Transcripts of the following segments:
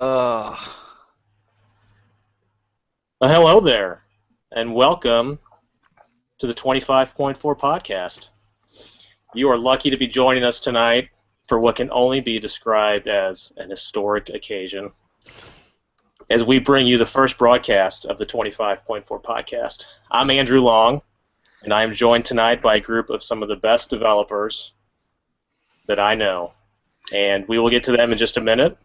Uh, Hello there, and welcome to the 25.4 podcast. You are lucky to be joining us tonight for what can only be described as an historic occasion as we bring you the first broadcast of the 25.4 podcast. I'm Andrew Long, and I am joined tonight by a group of some of the best developers that I know, and we will get to them in just a minute.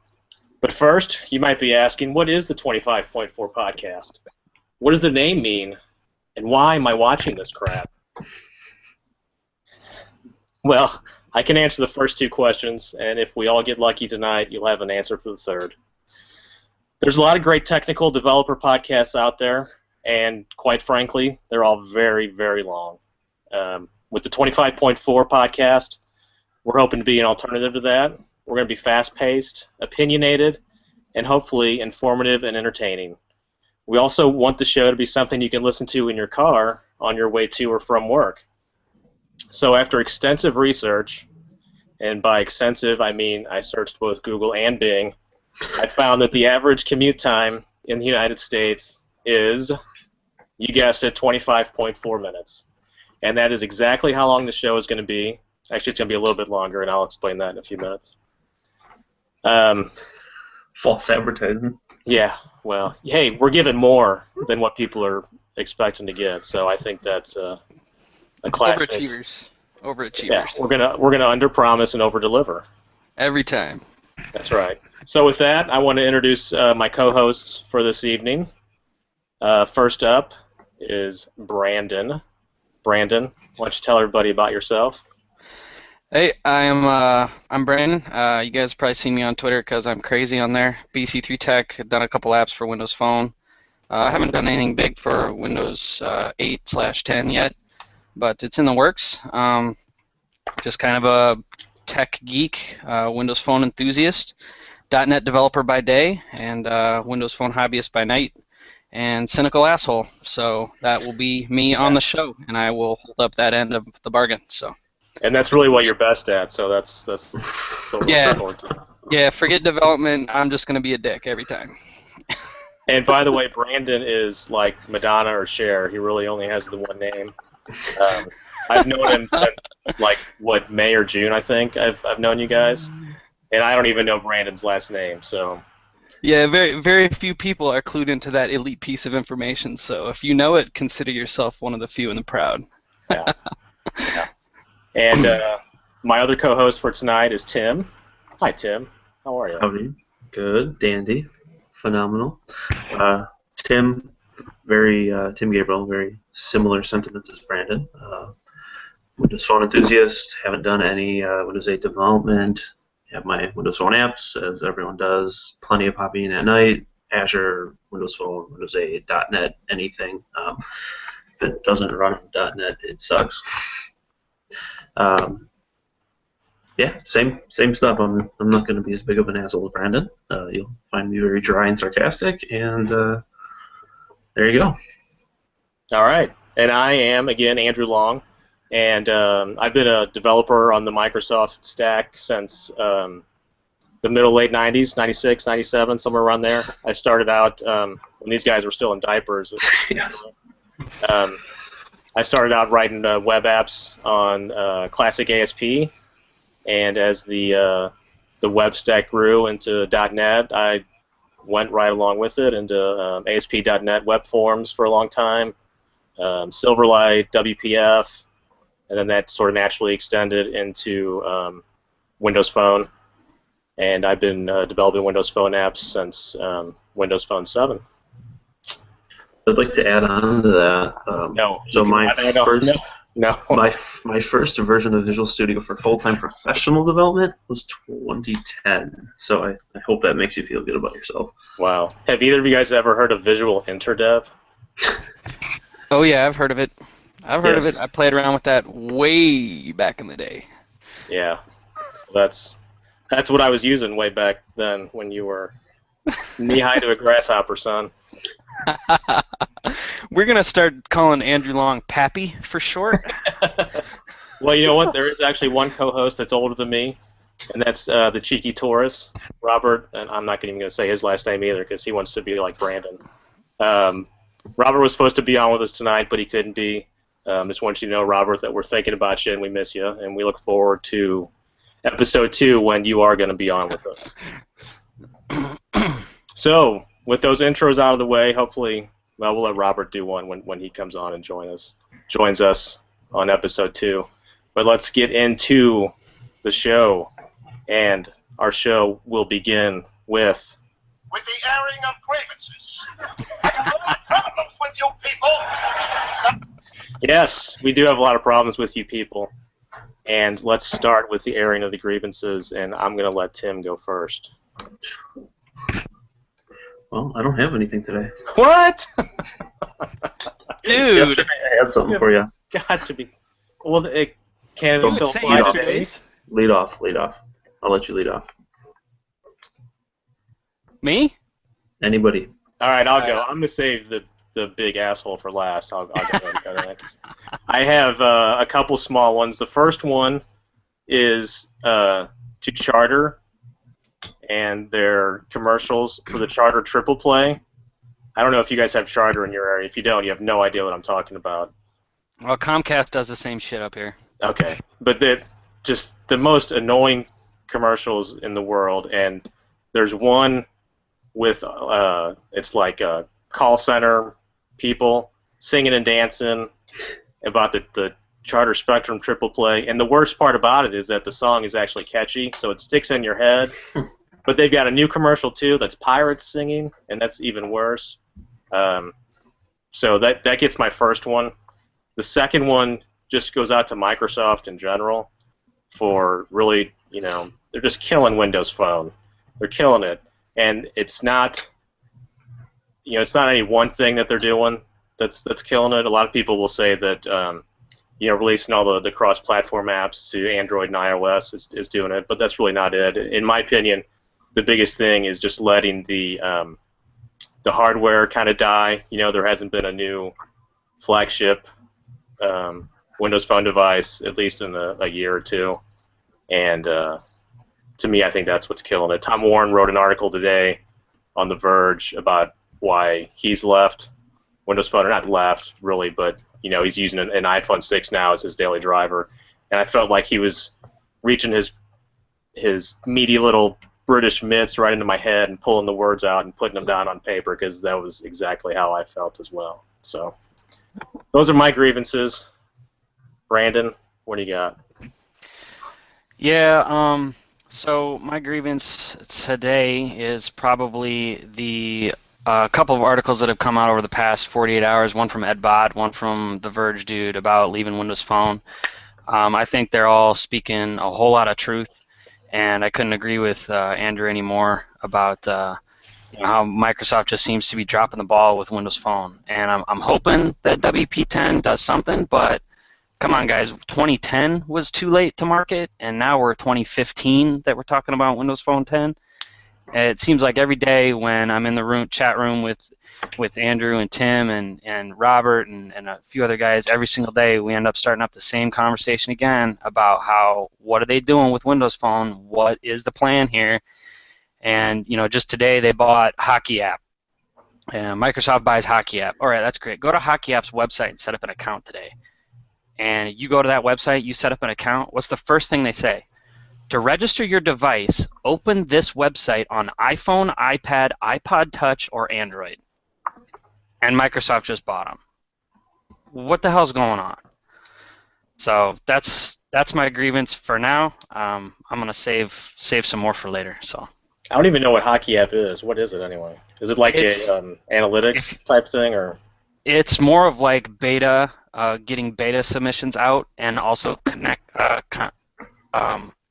But first, you might be asking, what is the 25.4 podcast? What does the name mean? And why am I watching this crap? Well, I can answer the first two questions, and if we all get lucky tonight, you'll have an answer for the third. There's a lot of great technical developer podcasts out there, and quite frankly, they're all very, very long. With the 25.4 podcast, we're hoping to be an alternative to that. We're going to be fast-paced, opinionated, and hopefully informative and entertaining. We also want the show to be something you can listen to in your car on your way to or from work. So after extensive research, and by extensive I mean I searched both Google and Bing, I found that the average commute time in the United States is, you guessed it, 25.4 minutes. And that is exactly how long the show is going to be. Actually, it's going to be a little bit longer, and I'll explain that in a few minutes. False advertising. Yeah, well, hey, we're giving more than what people are expecting to get, so I think that's a classic. Overachievers. Yeah, Overachievers. we're gonna underpromise and overdeliver. Every time. That's right. So with that, I want to introduce my co-hosts for this evening. First up is Brandon. Brandon, why don't you tell everybody about yourself? Hey, I'm Brandon. You guys probably see me on Twitter because I'm crazy on there. BC3 Tech. I've done a couple apps for Windows Phone. I haven't done anything big for Windows 8/10 yet, but it's in the works. Just kind of a tech geek, Windows Phone enthusiast, .NET developer by day, and Windows Phone hobbyist by night, and cynical asshole. So that will be me on the show, and I will hold up that end of the bargain. So. And that's really what you're best at, so that's what we're Yeah. looking forward to. Yeah, forget development. I'm just going to be a dick every time. And by the way, Brandon is like Madonna or Cher. He really only has the one name. I've known him since, like, May or June, I think. I've known you guys, and I don't even know Brandon's last name. So Yeah, very very few people are clued into that elite piece of information. So if you know it, consider yourself one of the few and the proud. yeah, yeah. And my other co-host for tonight is Tim. Hi, Tim. How are you? Howdy. Good. Dandy. Phenomenal. Tim, Tim Gabriel, very similar sentiments as Brandon. Windows Phone enthusiast. Haven't done any Windows 8 development. Have my Windows Phone apps, as everyone does. Plenty of hopping at night. Azure, Windows Phone, Windows 8, .NET, anything. If it doesn't run on .NET, it sucks. Yeah, same stuff. I'm not going to be as big of an asshole as Brandon. You'll find me very dry and sarcastic, and there you go. All right. And I am, again, Andrew Long. And I've been a developer on the Microsoft stack since the late 90s, 96, 97, somewhere around there. I started out when these guys were still in diapers. Yes. I started out writing web apps on Classic ASP, and as the web stack grew into .NET, I went right along with it into ASP.NET web forms for a long time, Silverlight, WPF, and then that sort of naturally extended into Windows Phone, and I've been developing Windows Phone apps since Windows Phone 7. I'd like to add on to that. No. So my first, No. my first version of Visual Studio for full-time professional development was 2010. So I hope that makes you feel good about yourself. Wow. Have either of you guys ever heard of Visual Interdev? Oh yeah, I've heard of it. I've heard of Yes. it. I played around with that way back in the day. Yeah. That's what I was using way back then when you were knee-high to a grasshopper, son. We're gonna start calling Andrew Long Pappy for short. Well, you know what? There is actually one co-host that's older than me, and that's the Cheeky Taurus, Robert, and I'm not even going to say his last name either because he wants to be like Brandon. Robert was supposed to be on with us tonight, but he couldn't be. Just want you to know, Robert, that we're thinking about you and we miss you, and we look forward to episode 2 when you are going to be on with us. So, with those intros out of the way, hopefully, well, we'll let Robert do one when he comes on and joins us on episode 2. But let's get into the show, and our show will begin with the airing of grievances. I have a lot of problems with you people. Yes, we do have a lot of problems with you people. And let's start with the airing of the grievances, and I'm going to let Tim go first. Well, I don't have anything today. What? Dude! Yesterday I had something for you. Got to be. Well, can it still Say apply today? yesterday's. Lead off. I'll let you lead off. Me? Anybody. All right, I'll go. I'm going to save the big asshole for last. I'll go ahead and go next. I have a couple small ones. The first one is to Charter and their commercials for the Charter Triple Play. I don't know if you guys have Charter in your area. If you don't, you have no idea what I'm talking about. Well, Comcast does the same shit up here. Okay, but just the most annoying commercials in the world, and there's one with it's like a call center people singing and dancing about the Charter Spectrum Triple Play, and the worst part about it is that the song is actually catchy, so it sticks in your head. But they've got a new commercial too that's pirates singing, and that's even worse. So that gets my first one. The second one just goes out to Microsoft in general for really, they're just killing Windows Phone. They're killing it, and it's not, it's not any one thing that they're doing that's killing it. A lot of people will say that, releasing all the cross-platform apps to Android and iOS is doing it, but that's really not it. In my opinion, the biggest thing is just letting the hardware kind of die. There hasn't been a new flagship Windows Phone device, at least in a year or two. And to me, I think that's what's killing it. Tom Warren wrote an article today on The Verge about why he's left Windows Phone, or not left, really, but he's using an iPhone 6 now as his daily driver. And I felt like he was reaching his meaty little British mitts right into my head and pulling the words out and putting them down on paper, because that was exactly how I felt as well. So those are my grievances. Brandon, what do you got? Yeah, so my grievance today is probably the couple of articles that have come out over the past 48 hours, one from Ed Bott, one from The Verge dude about leaving Windows Phone. I think they're all speaking a whole lot of truth, and I couldn't agree with Andrew anymore about how Microsoft just seems to be dropping the ball with Windows Phone. And I'm hoping that WP10 does something, but come on, guys. 2010 was too late to market, and now we're 2015 that we're talking about Windows Phone 10. It seems like every day when I'm in the chat room with Andrew and Tim and Robert and a few other guys, every single day we end up starting up the same conversation again about what are they doing with Windows Phone, what is the plan here, and just today they bought Hockey App. Microsoft buys Hockey App. All right, that's great. Go to Hockey App's website and set up an account today. And you go to that website, you set up an account. What's the first thing they say? To register your device, open this website on iPhone, iPad, iPod Touch, or Android. And Microsoft just bought them. What the hell's going on? So that's my grievance for now. I'm gonna save some more for later. So I don't even know what Hockey App is. What is it anyway? Is it like a analytics type thing, or? It's more of like beta, getting beta submissions out, and also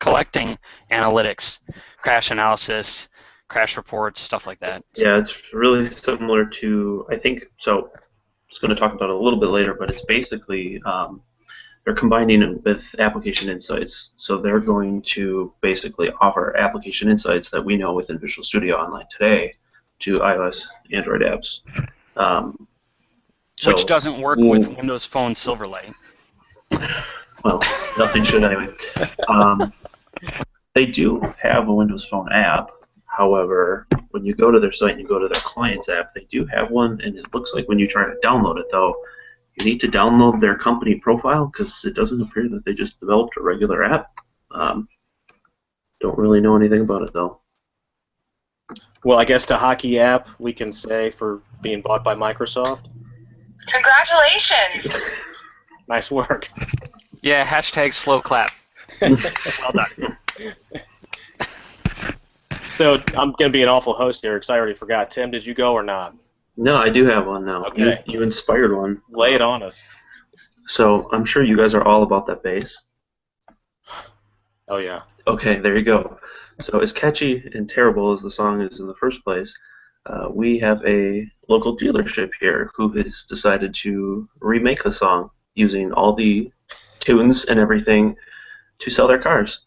collecting analytics, crash analysis, crash reports, stuff like that. Yeah, it's really similar to, I think, so I was going to talk about it a little bit later, but it's basically, they're combining it with application insights. So they're going to basically offer application insights that we know within Visual Studio Online today to iOS, Android apps. Which doesn't work with Windows Phone Silverlight. Well, nothing should anyway. They do have a Windows Phone app. However, when you go to their site and you go to their clients app, they do have one, and it looks like when you try to download it, though, you need to download their company profile because it doesn't appear that they just developed a regular app. Don't really know anything about it, though. Well, I guess the hockey app we can say for being bought by Microsoft. Congratulations! Nice work. Yeah, hashtag slow clap. Well done. So I'm going to be an awful host here because I already forgot. Tim, did you go or not? No, I do have one now. Okay. You inspired one. Lay it on us. So I'm sure you guys are all about that bass. Oh, yeah. Okay, there you go. So as catchy and terrible as the song is in the first place, we have a local dealership here who has decided to remake the song using all the tunes and everything to sell their cars.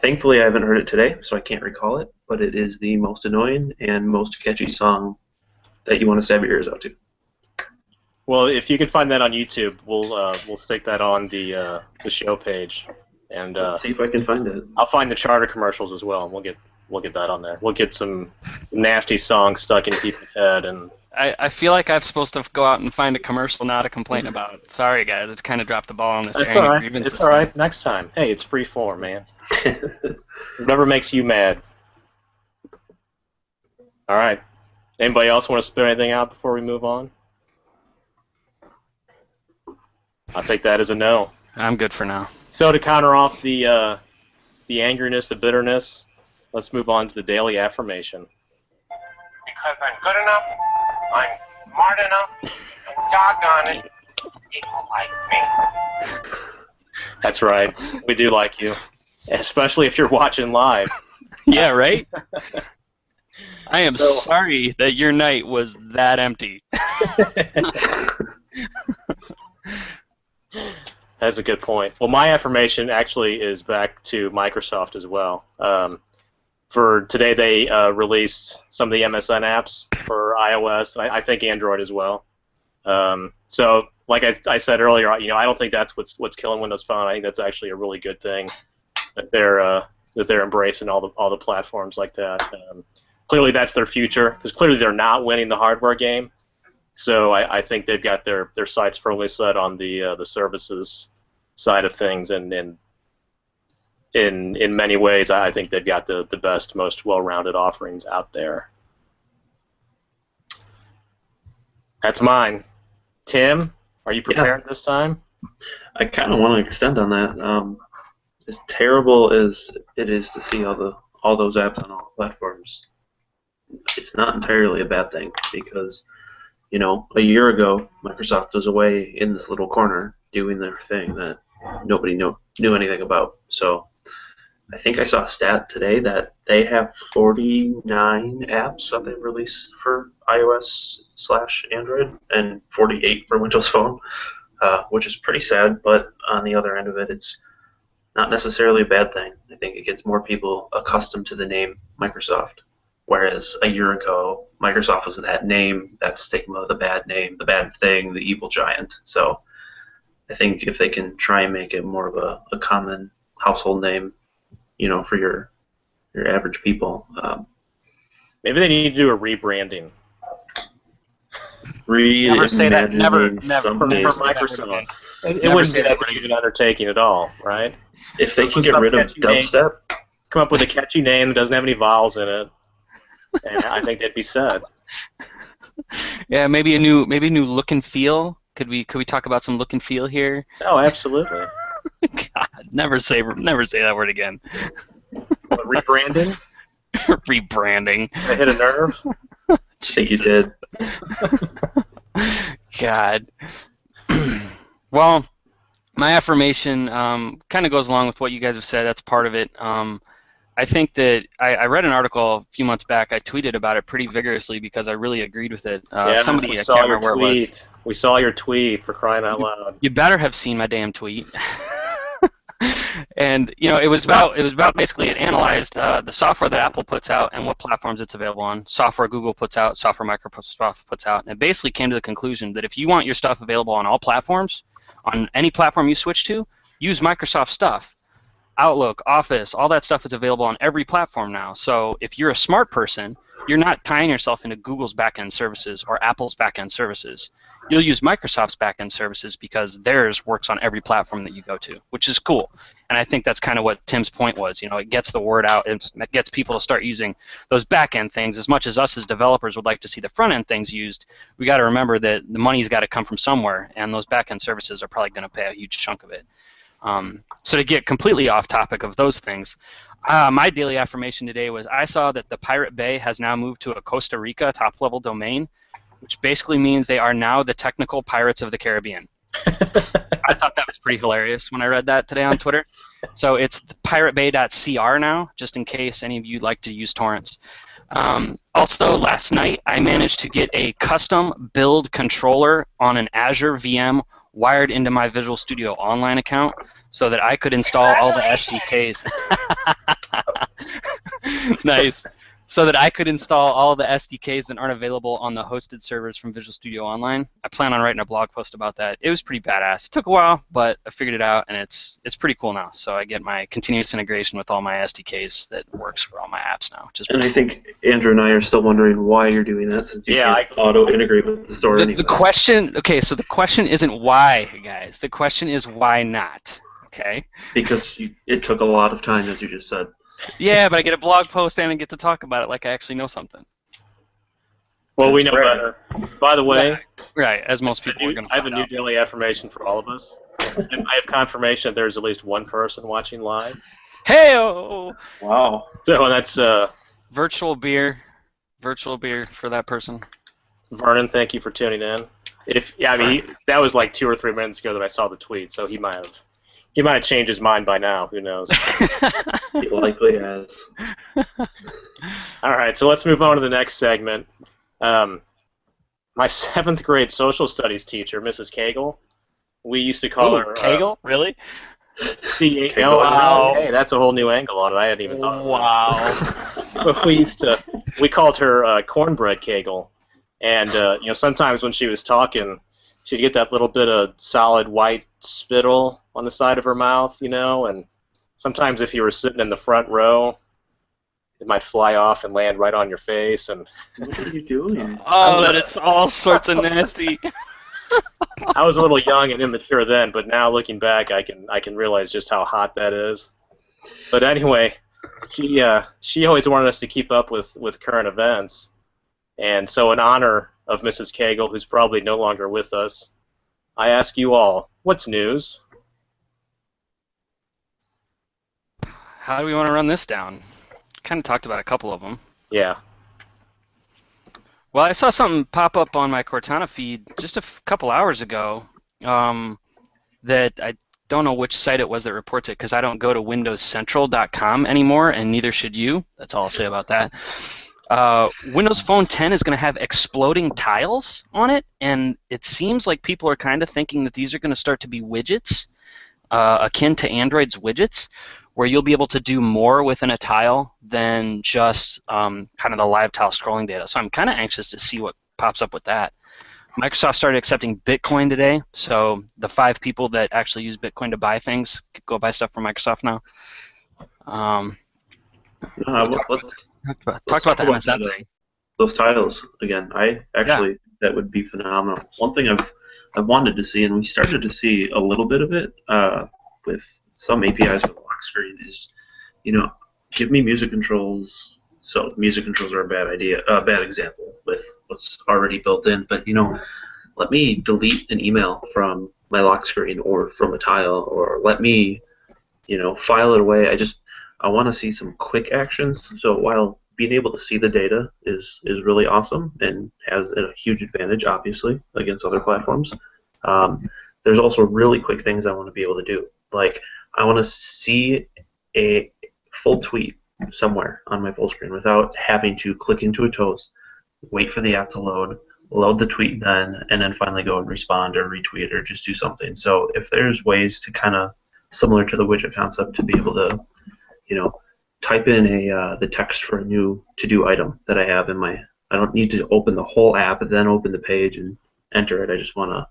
Thankfully, I haven't heard it today, so I can't recall it, but it is the most annoying and most catchy song that you want to stab your ears out to. Well, if you can find that on YouTube, we'll stick that on the show page, and Let's see if I can find it. I'll find the Charter commercials as well, and we'll get that on there. We'll get some nasty songs stuck in people's head, and I feel like I'm supposed to go out and find a commercial now to complain about. Sorry, guys. It's kind of dropped the ball on this. that's all right. It's all right. Next time. Hey, it's free form, man. Whatever makes you mad. All right. Anybody else want to spit anything out before we move on? I'll take that as a no. I'm good for now. So to counter off the angriness, the bitterness, let's move on to the daily affirmation. Because I'm good enough, I'm smart enough, and doggone it, people like me. That's right. We do like you, especially if you're watching live. Yeah, right? I am So- sorry that your night was that empty. That's a good point. Well, my affirmation actually is back to Microsoft as well. For today, they released some of the MSN apps for iOS, and I think Android as well. So, like I said earlier, I don't think that's what's killing Windows Phone. I think that's actually a really good thing that they're embracing all the platforms like that. Clearly, that's their future because clearly they're not winning the hardware game. So I think they've got their sights firmly set on the services side of things, and in many ways, I think they've got the best, most well-rounded offerings out there. That's mine. Tim, are you prepared this time? I kind of want to extend on that. As terrible as it is to see all those apps on all platforms, it's not entirely a bad thing because, a year ago, Microsoft was away in this little corner doing their thing that nobody knew anything about. So I think I saw a stat today that they have 49 apps that they've released for iOS/Android and 48 for Windows Phone, which is pretty sad, but on the other end of it, it's not necessarily a bad thing. I think it gets more people accustomed to the name Microsoft. Whereas a year ago, Microsoft was that name, that stigma, the bad name, the bad thing, the evil giant. So I think if they can try and make it more of a common household name, for your average people. Maybe they need to do a rebranding Never say that. Never for say that Microsoft. It Never wouldn't say be that that big of an undertaking at all, right? If they can Put get some rid of catchy name. dubstep, Come up with a catchy name that doesn't have any vowels in it, and I think they'd be set. Yeah, maybe a new look and feel. Could we talk about some look and feel here? Oh, absolutely. God, never say that word again. What, rebranding? Rebranding. I hit a nerve. I think you did. God. Well, my affirmation kind of goes along with what you guys have said. That's part of it. I think that I read an article a few months back. I tweeted about it pretty vigorously because I really agreed with it. Somebody, we I saw can't your remember where it was. tweet. We saw your tweet, for crying out loud. You better have seen my damn tweet. And it was about basically it analyzed the software that Apple puts out and what platforms it's available on, software Google puts out, software Microsoft puts out, and it basically came to the conclusion that if you want your stuff available on all platforms, on any platform you switch to, use Microsoft stuff. Outlook, Office, all that stuff is available on every platform now. So if you're a smart person, you're not tying yourself into Google's backend services or Apple's backend services. You'll use Microsoft's backend services because theirs works on every platform that you go to, which is cool. And I think that's kind of what Tim's point was. You know, it gets the word out, and it gets people to start using those backend things. As much as us as developers would like to see the front end things used, we got to remember that the money's got to come from somewhere, and those backend services are probably going to pay a huge chunk of it. So to get completely off topic of those things, my daily affirmation today was I saw that the Pirate Bay has now moved to a Costa Rica top-level domain, which basically means they are now the technical Pirates of the Caribbean. I thought that was pretty hilarious when I read that today on Twitter. So it's piratebay.cr now, just in case any of you like to use torrents. Also, last night I managed to get a custom build controller on an Azure VM wired into my Visual Studio Online account so that I could install all the SDKs. Nice. So that I could install all the SDKs that aren't available on the hosted servers from Visual Studio Online. I plan on writing a blog post about that. It was pretty badass. It took a while, but I figured it out, and it's pretty cool now. So I get my continuous integration with all my SDKs that works for all my apps now. And I think Andrew and I are still wondering why you're doing that, since you can't auto-integrate with the store anyway. The question, okay, so the question isn't why, guys. The question is why not, okay? Because it took a lot of time, as you just said. Yeah, but I get a blog post and I get to talk about it like I actually know something. Well, we know better. By the way, right, as most people are going to I have a new daily affirmation for all of us. And I have confirmation that there's at least one person watching live. Hey-oh! Wow. So that's virtual beer for that person. Vernon, thank you for tuning in. That was like 2 or 3 minutes ago that I saw the tweet, so he might have changed his mind by now. Who knows? He likely has. All right, so let's move on to the next segment. My 7th grade social studies teacher, Mrs. Cagle, we used to call her... Cagle? Really? Wow. Hey, that's a whole new angle on it. I hadn't even thought of that. But we called her Cornbread Cagle. And, sometimes when she was talking, she'd get that little bit of solid white spittle on the side of her mouth, and sometimes if you were sitting in the front row, it might fly off and land right on your face. And what are you doing? Oh, that it's all sorts of nasty. I was a little young and immature then, but now looking back, I can realize just how hot that is. But anyway, she always wanted us to keep up with current events, and so in honor of Mrs. Cagle, who's probably no longer with us, I ask you all, what's news? How do we want to run this down? Kind of talked about a couple of them. Yeah. Well, I saw something pop up on my Cortana feed just a couple hours ago that I don't know which site it was that reports it because I don't go to windowscentral.com anymore, and neither should you. That's all I'll say about that. Windows Phone 10 is going to have exploding tiles on it, and it seems like people are kind of thinking that these are going to start to be widgets, akin to Android's widgets, where you'll be able to do more within a tile than just kind of the live tile scrolling data. So I'm kind of anxious to see what pops up with that. Microsoft started accepting Bitcoin today, so the 5 people that actually use Bitcoin to buy things go buy stuff from Microsoft now. Talk about the MSN thing. Those tiles again. I actually that would be phenomenal. One thing I've wanted to see, and we started to see a little bit of it with some APIs with lock screen, is give me music controls. So music controls are a bad example with what's already built in. But let me delete an email from my lock screen or from a tile, or let me file it away. I want to see some quick actions. So while being able to see the data is really awesome and has a huge advantage, obviously, against other platforms, there's also really quick things I want to be able to do. Like, I want to see a full tweet somewhere on my full screen without having to click into a toast, wait for the app to load the tweet then, and then finally go and respond or retweet or just do something. So if there's ways to kind of, similar to the widget concept, to be able to type in the text for a new to-do item that I have in my... I don't need to open the whole app and then open the page and enter it. I just want to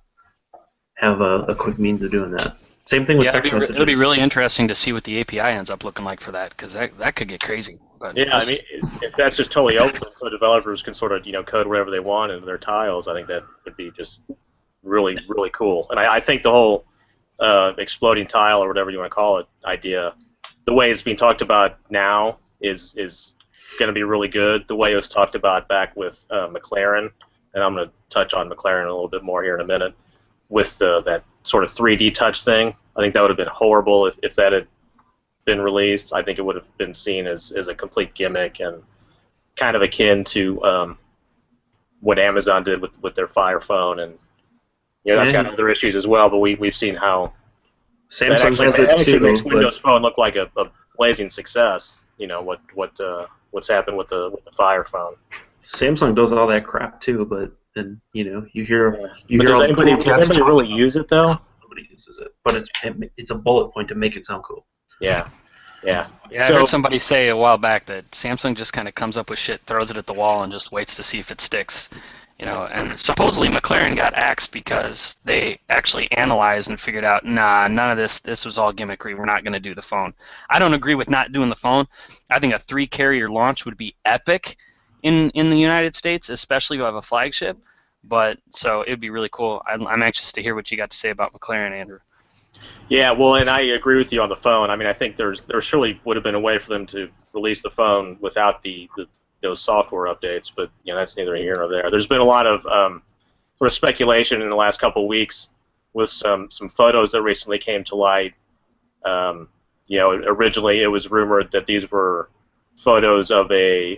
have a quick means of doing that. Same thing with Yeah, text messages. it'll be really interesting to see what the API ends up looking like for that, because that could get crazy. But Yeah, I mean, if that's just totally open, so developers can sort of code whatever they want into their tiles, I think that would be just really, really cool. And I think the whole exploding tile, or whatever you want to call it, idea, the way it's being talked about now is going to be really good. The way it was talked about back with McLaren, and I'm going to touch on McLaren a little bit more here in a minute, with that sort of 3D touch thing. I think that would have been horrible if that had been released. I think it would have been seen as a complete gimmick and kind of akin to what Amazon did with their Fire Phone, and that's got other issues as well. But we've seen how Samsung that actually makes too, Windows Phone look like a blazing success. What's happened with the Fire Phone. Samsung does all that crap too, but you hear. But does anybody really use it though? Nobody uses it, but it's a bullet point to make it sound cool. Yeah. I heard somebody say a while back that Samsung just kind of comes up with shit, throws it at the wall, and just waits to see if it sticks. And supposedly McLaren got axed because they actually analyzed and figured out, none of this was all gimmickry. We're not going to do the phone. I don't agree with not doing the phone. I think a 3-carrier launch would be epic in the United States, especially if you have a flagship. But so it'd be really cool. I'm anxious to hear what you got to say about McLaren, Andrew. Yeah, well, and I agree with you on the phone. I mean, I think there surely would have been a way for them to release the phone without those software updates, but that's neither here nor there. There's been a lot of sort of speculation in the last couple of weeks with some photos that recently came to light. Originally it was rumored that these were photos of a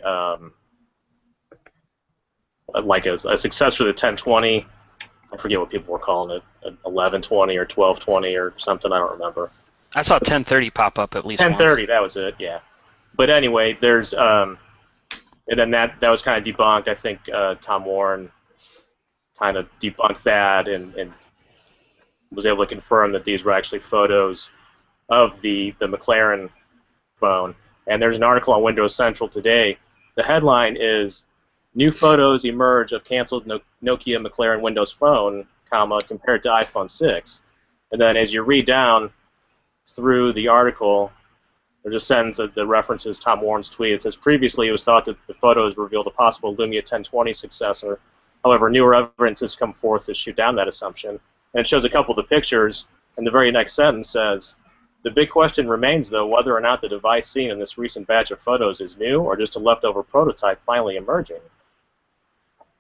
successor to the 1020. I forget what people were calling it, 1120 or 1220 or something. I don't remember. I saw 1030 pop up at least 1030, once. that was it, yeah. But anyway, there's and then that was kind of debunked. I think Tom Warren kind of debunked that and was able to confirm that these were actually photos of the McLaren phone. And there's an article on Windows Central today. The headline is, "New photos emerge of canceled Nokia McLaren Windows Phone, compared to iPhone 6. And then as you read down through the article, there's a sentence that references Tom Warren's tweet. It says, "Previously it was thought that the photos revealed a possible Lumia 1020 successor. However, newer evidence has come forth to shoot down that assumption." And it shows a couple of the pictures, and the very next sentence says, "The big question remains, though, whether or not the device seen in this recent batch of photos is new or just a leftover prototype finally emerging."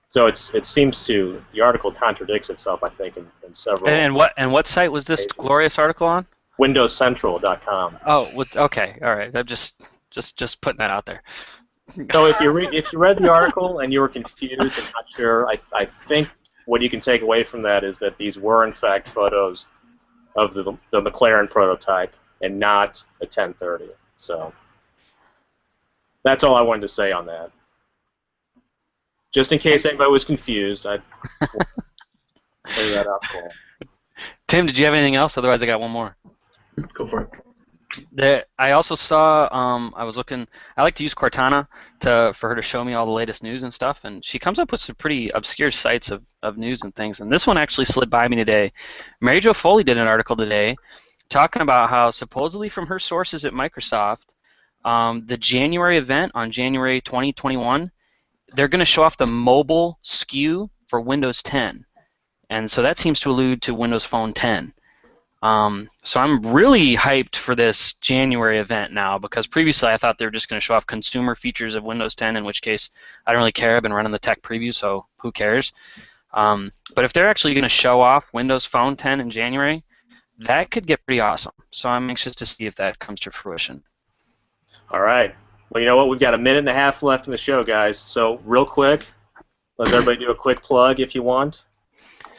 So it seems the article contradicts itself, I think, in several. And what site was this glorious article on? WindowsCentral.com. Oh, okay, all right. I'm just putting that out there. So if you read the article and you were confused and not sure, I think what you can take away from that is that these were in fact photos of the McLaren prototype and not a 1030. So that's all I wanted to say on that. Just in case anybody was confused, I'd clear that up for them. Tim, did you have anything else? Otherwise, I got one more. Go for it. I also saw. I was looking. I like to use Cortana for her to show me all the latest news and stuff, and she comes up with some pretty obscure sites of news and things. And this one actually slid by me today. Mary Jo Foley did an article today talking about how supposedly from her sources at Microsoft, the January event on January 2021, they're going to show off the mobile SKU for Windows 10, and so that seems to allude to Windows Phone 10. So I'm really hyped for this January event now, because previously I thought they were just going to show off consumer features of Windows 10, in which case I don't really care. I've been running the tech preview, so who cares? But if they're actually going to show off Windows Phone 10 in January, that could get pretty awesome. So I'm anxious to see if that comes to fruition. All right. Well, you know what? We've got a minute and a half left in the show, guys. So real quick, let everybody do a quick plug if you want.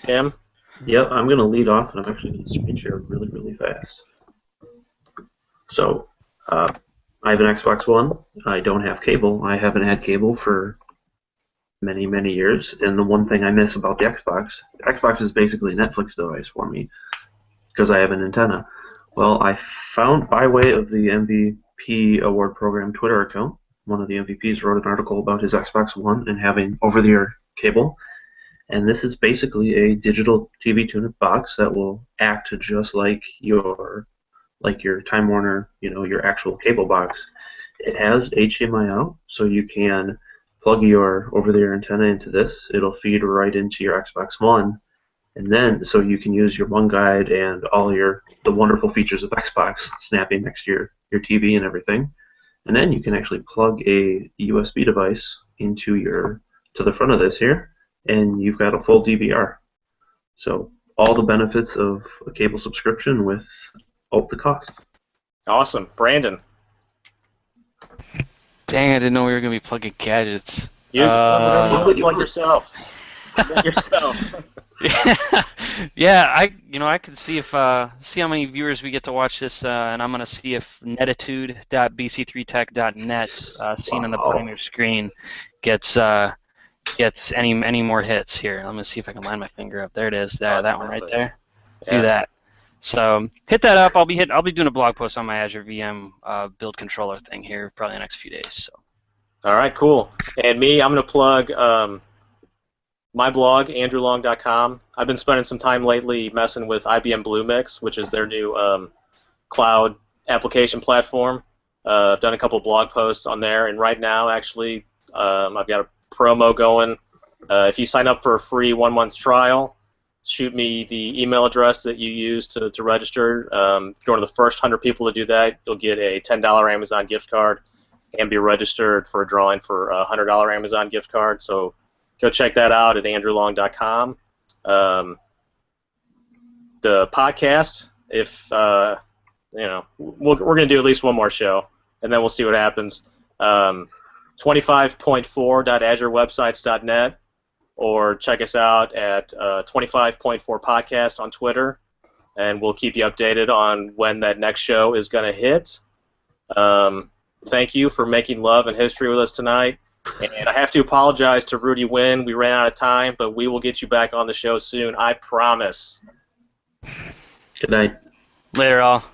Tim? Yep, I'm going to lead off, and I'm actually going to screen share really, really fast. So, I have an Xbox One. I don't have cable. I haven't had cable for many, many years, and the one thing I miss about the Xbox is basically a Netflix device for me, because I have an antenna. Well, I found, by way of the MVP Award Program Twitter account, one of the MVPs wrote an article about his Xbox One and having over-the-air cable, And this is basically a digital TV tune-up box that will act just like your Time Warner, your actual cable box. It has HDMI out, so you can plug your over-the-air antenna into this. It'll feed right into your Xbox One, and then so you can use your One Guide and all the wonderful features of Xbox snapping next to your TV and everything. And then you can actually plug a USB device to the front of this here, and you've got a full DVR. So all the benefits of a cable subscription without the cost. Awesome. Brandon. Dang, I didn't know we were going to be plugging gadgets. You plug yourself. Plug yourself. Yeah, I could see see how many viewers we get to watch this, and I'm gonna see if netitude.bc3tech.net, seen on the bottom of your screen, gets any more hits here. Let me see if I can line my finger up. There it is. That one right there. Yeah. Do that. So hit that up. I'll be doing a blog post on my Azure VM build controller thing here probably in the next few days. So. All right, cool. And me, I'm gonna plug. My blog, andrewlong.com. I've been spending some time lately messing with IBM Bluemix, which is their new cloud application platform. I've done a couple blog posts on there, and right now, actually, I've got a promo going. If you sign up for a free 1-month trial, shoot me the email address that you use to register. If you're one of the first 100 people to do that, you'll get a $10 Amazon gift card and be registered for a drawing for a $100 Amazon gift card. So go check that out at andrewlong.com. The podcast, if we're going to do at least one more show, and then we'll see what happens. 25.4.azurewebsites.net, or check us out at 25.4 podcast on Twitter, and we'll keep you updated on when that next show is going to hit. Thank you for making love and history with us tonight. And I have to apologize to Rudy Wynn. We ran out of time, but we will get you back on the show soon. I promise. Good night. Later, all.